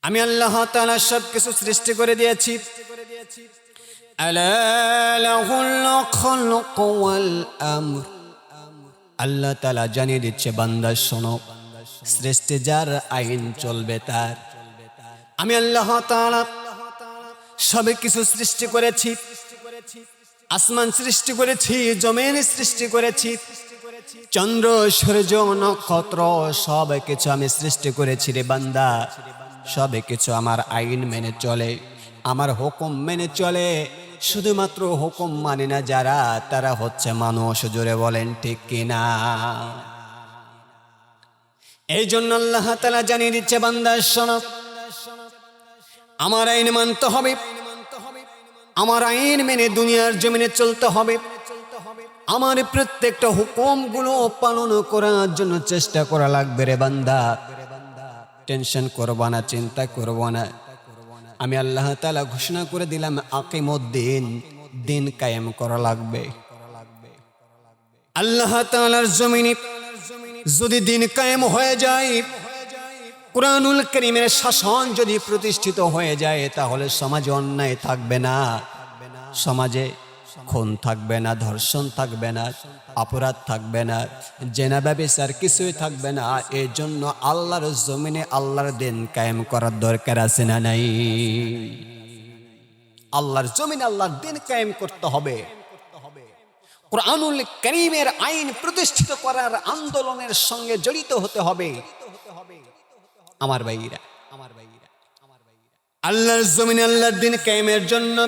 আমি আল্লাহ তাআলা সব কিছু সৃষ্টি করে দিয়েছি। আলা লাহুল খালকু ওয়াল আমর। আল্লাহ তাআলা জানিয়ে দিচ্ছে, বান্দা শোনো, সৃষ্টি যার, আইন চলবে তার। আমি আল্লাহ তাআলা সব কিছু সৃষ্টি করেছি। আসমান সৃষ্টি করেছি, জমিন সৃষ্টি করেছি, চন্দ্র সূর্য নক্ষত্র সব কিছু আমি সৃষ্টি করেছি রে বান্দা। সব কিছু আমার আইন মেনে চলে, আমার হুকুম মেনে চলে। শুধুমাত্র হুকুম মানে না যারা, তারা হচ্ছে মানুষ। জোরে বলেন ঠিক কিনা? এই জন্য আল্লাহ তাআলা জানিয়ে দিচ্ছে, বান্দা শোনো, আমার আইন মানতে হবে, আমার আইন মেনে দুনিয়ার জমিনে চলতে হবে। আমার প্রত্যেকটা হুকুমগুলো পালন করার জন্য চেষ্টা করা লাগবে রে বান্দা। টেনশন করবা না, চিন্তা করবা না। আমি আল্লাহ তাআলা ঘোষণা করে দিলাম, আকিমুদ্দিন, দিন কায়েম করা লাগবে। আল্লাহ তাআলার জমিনে যদি দিন কায়েম হয়ে যায়, কুরআনুল কারীমের শাসন যদি প্রতিষ্ঠিত হয়ে যায়, তাহলে সমাজে অন্যায় থাকবে না, সমাজে খুন থাকবে না, ধর্ষণ থাকবে না, অপরাধ থাকবে না, জেনা ব্যভিচার কিছুই থাকবে না। এই জন্য আল্লাহর জমিনে আল্লাহর দিন কায়েম করার দরকার আছে না নাই? আল্লাহর জমিনে আল্লাহর দিন কায়েম করতে হবে। কুরআনুল কারীমের আইন প্রতিষ্ঠিত করার আন্দোলনের সঙ্গে জড়িত হতে হবে। আমার ভাইরা, আল্লাহর জমিনে আল্লাহর দিন কায়েমের জন্য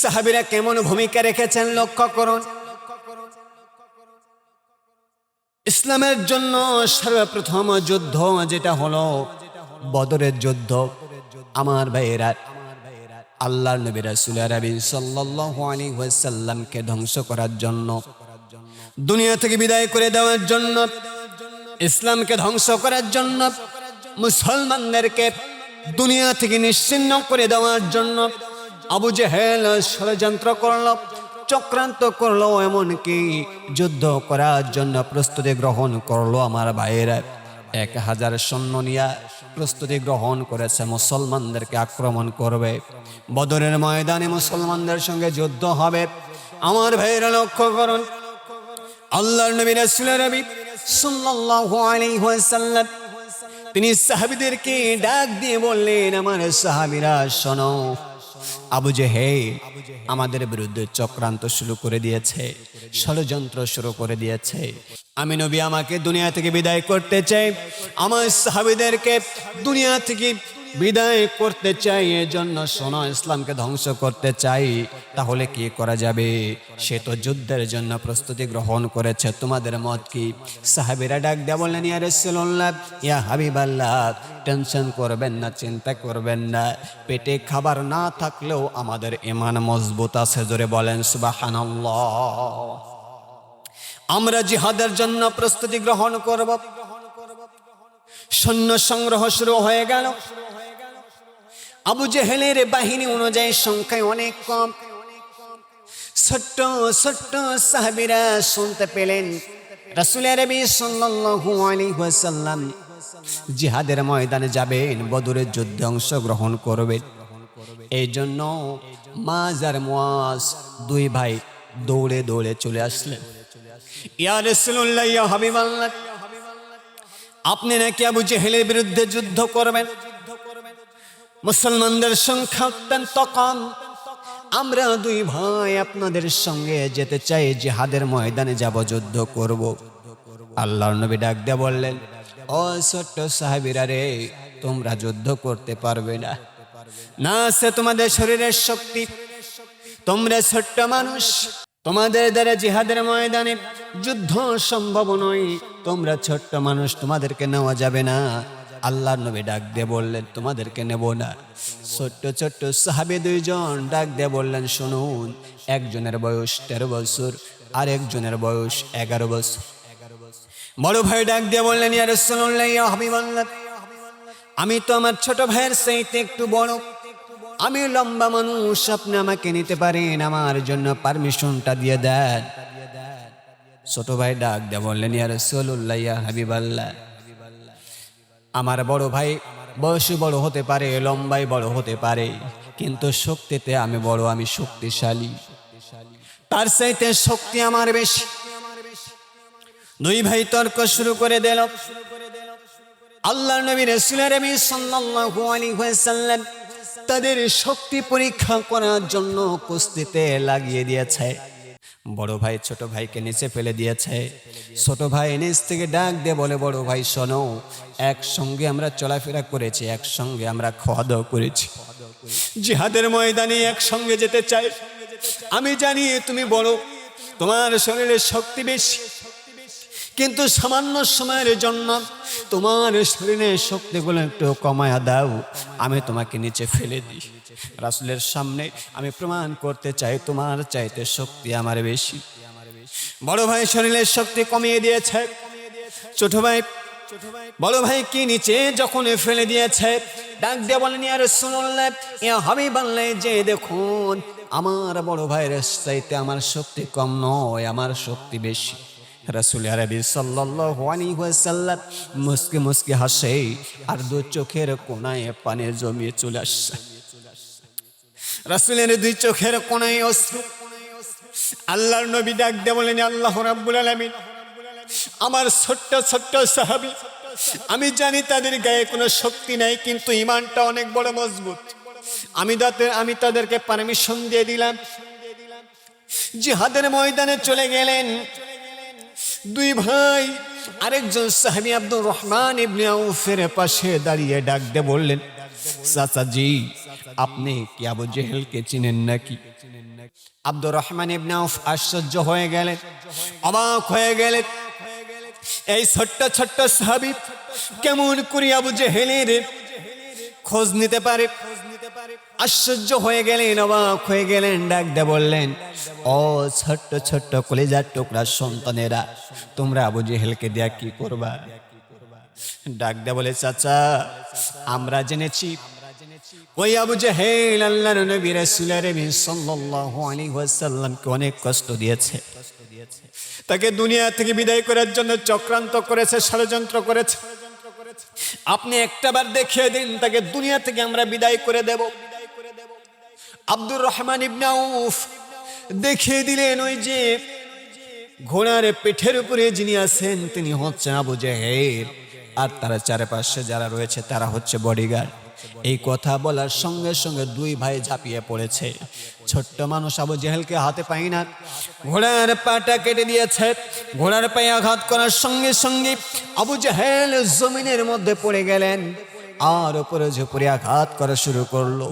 সাহাবীরা কেমন ভূমিকা রেখেছেন লক্ষ্য করুন। ইসলামের জন্য সর্বপ্রথম যুদ্ধ যেটা হলো বদরের যুদ্ধ। আমার ভাইয়েরা, আল্লাহর নবী রাসূল আরবি সাল্লাল্লাহু আলাইহি ওয়াসাল্লামকে ধ্বংস করার জন্য, দুনিয়া থেকে বিদায় করে দেওয়ার জন্য, ইসলামকে ধ্বংস করার জন্য, মুসলমানদেরকে দুনিয়া থেকে নিশ্চিহ্ন করে দেওয়ার জন্য আবু জেহেল ষড়যন্ত্র করলো, চক্রান্ত করলো, এমনকি যুদ্ধ করার জন্য প্রস্তুতি গ্রহণ করলো। আমার ভাইয়েরা 1000 সৈন্য নিয়ে প্রস্তুতি গ্রহণ করেছে, মুসলমানদেরকে আক্রমণ করবে। বদরের ময়দানে মুসলমানদের সঙ্গে যুদ্ধ হবে। আমার ভাইয়েরা লক্ষ্য করুন, আল্লাহর নবী রাসূল আরবি সাল্লাল্লাহু আলাইহি ওয়াসাল্লাম তিনি সাহাবীদেরকে ডাক দিয়ে বললেন, আমার সাহাবীরা শোনো, আবু জেহেল আমাদের বিরুদ্ধে চক্রান্ত শুরু করে দিয়েছে, ষড়যন্ত্র শুরু করে দিয়েছে। আমি নবী আমাকে দুনিয়া থেকে বিদায় করতে চাই, আমার সাহাবীদেরকে দুনিয়া থেকে বিদায় করতে চাই। এজন্য শোনো, ইসলামকে ধ্বংস করতে চাই। তাহলে কি করা যাবে? সে তো যুদ্ধের জন্য প্রস্তুতি গ্রহণ করেছে, তোমাদের মত কি? সাহাবীরা ডাক দিয়ে বললেন, ইয়া রাসূলুল্লাহ, ইয়া হাবিবাল্লাহ, টেনশন করবেন না, চিন্তা করবেন না। পেটে খাবার না থাকলেও আমাদের ঈমান মজবুত আছে। জোরে বলেন সুবহানাল্লাহ। আমরা জিহাদের জন্য প্রস্তুতি গ্রহণ করব। সৈন্য সংগ্রহ শুরু হয়ে গেল। আবু জেহেলের বাহিনী অনুযায়ী সংখ্যায় অনেক কম। ছোট্ট ছোট্ট সাহাবীরা শুনতে পেলেন রাসূল আরবি সাল্লাল্লাহু আলাইহি ওয়াসাল্লাম জিহাদের ময়দানে যাবেন, বদরের যুদ্ধে অংশগ্রহণ করবেন। এই জন্য মায আর মুআজ দুই ভাই দৌড়ে দৌড়ে চলে আসলেন। ইয়া রাসূলুল্লাহ, ইয়া হাবিবাল্লাহ, আপনি নাকি আবু জেহেলের বিরুদ্ধে যুদ্ধ করবেন? মুসলমানদের সংখ্যা অত্যন্ত কম, আমরা দুই ভাই আপনাদের সঙ্গে যেতে চাই, জিহাদের ময়দানে যাব, যুদ্ধ করব। আল্লাহর নবী ডাক দিয়ে বললেন, ও ছোট্ট সাহাবীরা রে, তোমরা যুদ্ধ করতে পারবে না, না আছে তোমাদের শরীরের শক্তি, তোমরা ছোট্ট মানুষ, তোমাদের দ্বারা জিহাদের ময়দানে যুদ্ধ সম্ভব নয়, তোমরা ছোট্ট মানুষ, তোমাদেরকে নেওয়া যাবে না। আল্লাহর নবী ডাক দিয়ে বললেন, তোমাদেরকে নেব না। ছোট্ট ছোট্ট সাহাবী দুইজন ডাক দিয়ে বললেন, শুনুন, একজনের বয়স 13 বছর আর একজনের বয়স 11 বছর। বড় ভাই ডাক দিয়ে বললেন, ইয়া রাসূলুল্লাহ, ইয়া হাবিবাল্লাহ, আমি তো আমার ছোট ভাইয়ের চাইতে একটু বড়, আমি লম্বা মানুষ, আপনি আমাকে নিতে পারেন, আমার জন্য পারমিশনটা দিয়ে দেন। ছোট ভাই ডাক দিয়ে বললেন, ইয়া রাসূলুল্লাহ, ইয়া হাবিবাল্লাহ, আমার বড় ভাই বয়সে বড় হতে পারে, লম্বায় বড় হতে পারে, কিন্তু শক্তিতে আমি বড়, আমি শক্তিশালী, তার চাইতে শক্তি আমার বেশি। দুই ভাই তর্ক শুরু করে দিল। আল্লাহর নবী রাসূল সাল্লাল্লাহু আলাইহি ওয়াসাল্লাম তাদের শক্তি পরীক্ষা করার জন্য কুস্তিতে লাগিয়ে দিয়েছে। বড় ভাই ছোট ভাইকে নিচে ফেলে দিয়েছে। ছোট ভাই নিচ থেকে ডাক দিয়ে বলে, বড় ভাই শোনো, একসঙ্গে আমরা চলাফেরা করেছি, একসঙ্গে আমরা খাওয়া দাওয়া করেছি, জিহাদের ময়দানে একসঙ্গে যেতে চাই। আমি জানি তুমি বড়, তোমার শরীরে শক্তি বেশি, কিন্তু সামান্য সময়ের জন্য তোমার শরীরের শক্তিগুলো একটু কমায়া দাও, আমি তোমাকে নিচে ফেলে দিই। রাসূলের সামনে আমি প্রমাণ করতে চাই তোমার চাইতে শক্তি আমার বেশি। বড় ভাই শরীরের শক্তি কমিয়ে দিয়েছে। ছোট ভাই বড় ভাই কি নিচে যখন ফেলে দিয়েছে, ডাক দিয়ে বলেন, ইয়া রাসূলুল্লাহ, ইয়া হাবিবাল্লাহ, যে দেখুন আমার বড় ভাইয়ের চাইতে আমার শক্তি কম নয়, আমার শক্তি বেশি। রাসূল আরবি সাল্লাল্লাহু আলাইহি ওয়াসাল্লাম মুস্কি মুস্কি হাসে, আর দু চোখের কোণায় পানি জমিয়ে চলে আসছে। রাসূলের দুই চোখের কোণায় অশ্রু। আল্লাহর নবী ডাক দিয়ে বলেন, আল্লাহ রাব্বুল আলামিন, আমার ছোট্ট ছোট্ট সাহাবী, আমি জানি তাদের গায়ে কোনো শক্তি নাই, কিন্তু ঈমানটা অনেক বড় মজবুত। আমি তাদেরকে পারমিশন দিয়ে দিলাম। জিহাদের ময়দানে চলে গেলেন দুই ভাই। আরেকজন সাহাবী আব্দুর রহমান ইবনে আউফের পাশে দাঁড়িয়ে ডাক দিয়ে বললেন, চাচাজি, আপনি কি আবু জেহেলকে চিনেন নাকি? আব্দুর রহমান ইবনে আউফ আশ্চর্য হয়ে গেলেন, অবাক হয়ে গেলেন। এই ছোট্ট ছোট্ট সাহাবী কেমন করে আবু জেহেলের খোঁজ নিতে পারে? আশ্চর্য হয়ে গেলেন, অবাক হয়ে গেলেন। ডাক দিয়ে বললেন, ও ছোট্ট ছোট্ট কলিজার টুকরার সন্তানেরা, তোমরা আবু জেহেলকে দিয়া কি করবা? ডাক দিয়ে বলে, চাচা, আমরা জেনেছি ওই আবু জেহেল আল্লাহর নবী রাসূল সাল্লাল্লাহু আলাইহি ওয়াসাল্লামকে অনেক কষ্ট দিয়েছে, তাকে দুনিয়া থেকে বিদায় করার জন্য চক্রান্ত করেছে, ষড়যন্ত্র করেছে। আপনি একটাবার দেখিয়ে দিন, তাকে দুনিয়া থেকে আমরা বিদায় করে দেব। আব্দুর রহমান ইবনে আউফ দেখিয়ে দিলেন, ওই যে ঘোড়ার পিঠের উপরে যিনি আছেন তিনি হচ্ছেন আবু জেহেল, আর তার চারপাশে যারা রয়েছে তারা হচ্ছে বডিগার্ড। এই কথা বলার সঙ্গে সঙ্গে দুই ভাই ঝাঁপিয়ে পড়েছে। ছোট্ট মানুষ আবু জেহেলকে হাতে পাই না, ঘোড়ার পাটা কেটে দিয়েছে। ঘোড়ার পায়ে আঘাত করার সঙ্গে সঙ্গে আবু জেহেল জমিনের মধ্যে পড়ে গেলেন, আর উপরে ঝুপড়ে আঘাত করা শুরু করলো।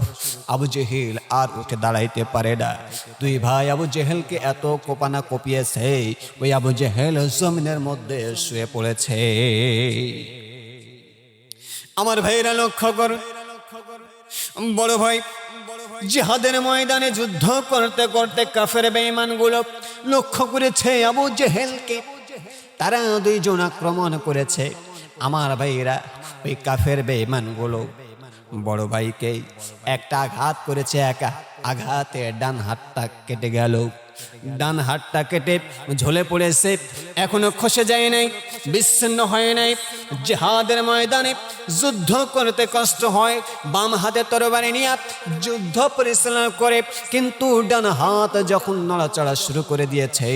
আবু জেহেল আর উঠে দাঁড়াইতে পারে না। দুই ভাই আবু জেহেলকে এত কোপানা কোপিয়েছে, ওই আবু জেহেল জমিনের মধ্যে শুয়ে পড়েছে। আমার ভাইরা লক্ষ্য করুন, বড় ভাই জিহাদের ময়দানে যুদ্ধ করতে করতে কাফের বেঈমানগুলো লক্ষ্য করেছে আবু জেহেলকে। তারা দুইজন আক্রমণ করেছে। আমার ভাইরা ওই কাফের বেঈমানগুলো বড় ভাইকে একটা আঘাত করেছে, একা আঘাতে ডান হাতটা কেটে গেল। ডান হাতটা কেটে ঝুলে পড়েছে, এখনো খসে যায় নাই, বিচ্ছিন্ন হয় নাই। জিহাদের ময়দানে যুদ্ধ করতে কষ্ট হয়, বাম হাতে তরবারি নিয়ে যুদ্ধ পরিচালনা করে, কিন্তু ডান হাত যখন নড়াচড়া শুরু করে দিয়েছে,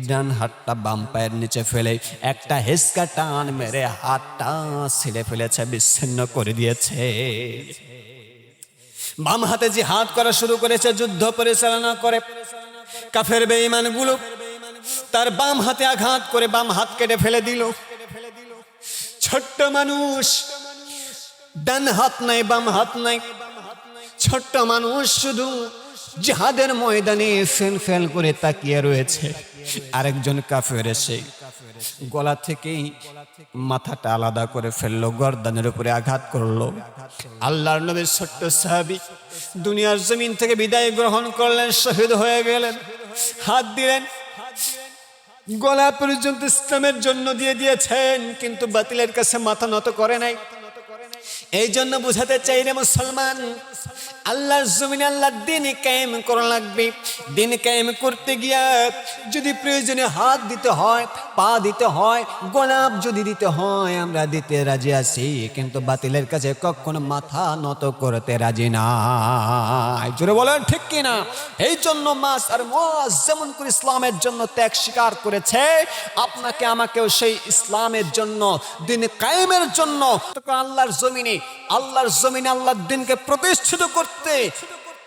ডান হাতটা বাম পায়ের নিচে ফেলে একটা হেসকা টান মেরে হাতটা ছিঁড়ে ফেলেছে, বিচ্ছিন্ন করে দিয়েছে। বাম হাতে জিহাদ করা শুরু করেছে, যুদ্ধ পরিচালনা করে। কাফের বেঈমানগুলো তার বাম হাতে আঘাত করে বাম হাত কেটে ফেলে দিল। ছোট্ট মানুষ, ডান হাত নাই, বাম হাত নাই। ছোট্ট মানুষ শুধু জিহাদের ময়দানে ফেল ফেল করে তাকিয়ে রয়েছে। আরেকজন কাফের এসে গলা থেকেই মাথাটা আলাদা করে ফেললো, গর্দানের উপরে আঘাত করলো। আল্লাহর নবীর ছোট্ট সাহাবী দুনিয়ার জমিন থেকে বিদায় গ্রহণ করলেন, শহীদ হয়ে গেলেন। হাত দিলেন, গলা পর্যন্ত ইসলামের জন্য দিয়ে দিয়েছেন, কিন্তু বাতিলের কাছে মাথা নত করে নাই। এই জন্য বুঝাতে চাই রে মুসলমান, আল্লাহর জমিনে আল্লাহর দিন কায়েম করা লাগবে। দিন কায়েম করতে গিয়া যদি প্রয়োজনে হাত দিতে হয়, পা দিতে হয়, গোলাপ যদি দিতে হয়, আমরা দিতে রাজি আছি, কিন্তু বাতিলের কাছে কখনো মাথা নত করতে রাজি না। জোরে বলেন ঠিক কিনা? এই জন্য মাস আর মুআজ যেমন করে ইসলামের জন্য ত্যাগ স্বীকার করেছে, আপনাকে আমাকেও সেই ইসলামের জন্য, দিন কায়েমের জন্য আল্লাহর জমিনে আল্লাহর দিনকে প্রতিষ্ঠিত করতে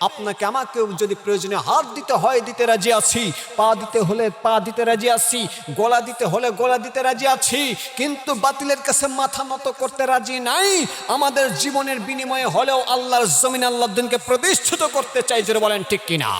আপনাকে আমাকেও যদি প্রয়োজনে হাত দিতে হয় দিতে রাজি আছি, পা দিতে হলে পা দিতে রাজি আছি, গলা দিতে হলে গলা দিতে রাজি আছি, কিন্তু বাতিলের কাছে মাথা নত করতে রাজি নাই। আমাদের জীবনের বিনিময়ে হলেও আল্লাহর জমিনে আল্লাহর দিনকে প্রতিষ্ঠিত করতে চাই। জোরে বলেন ঠিক কিনা?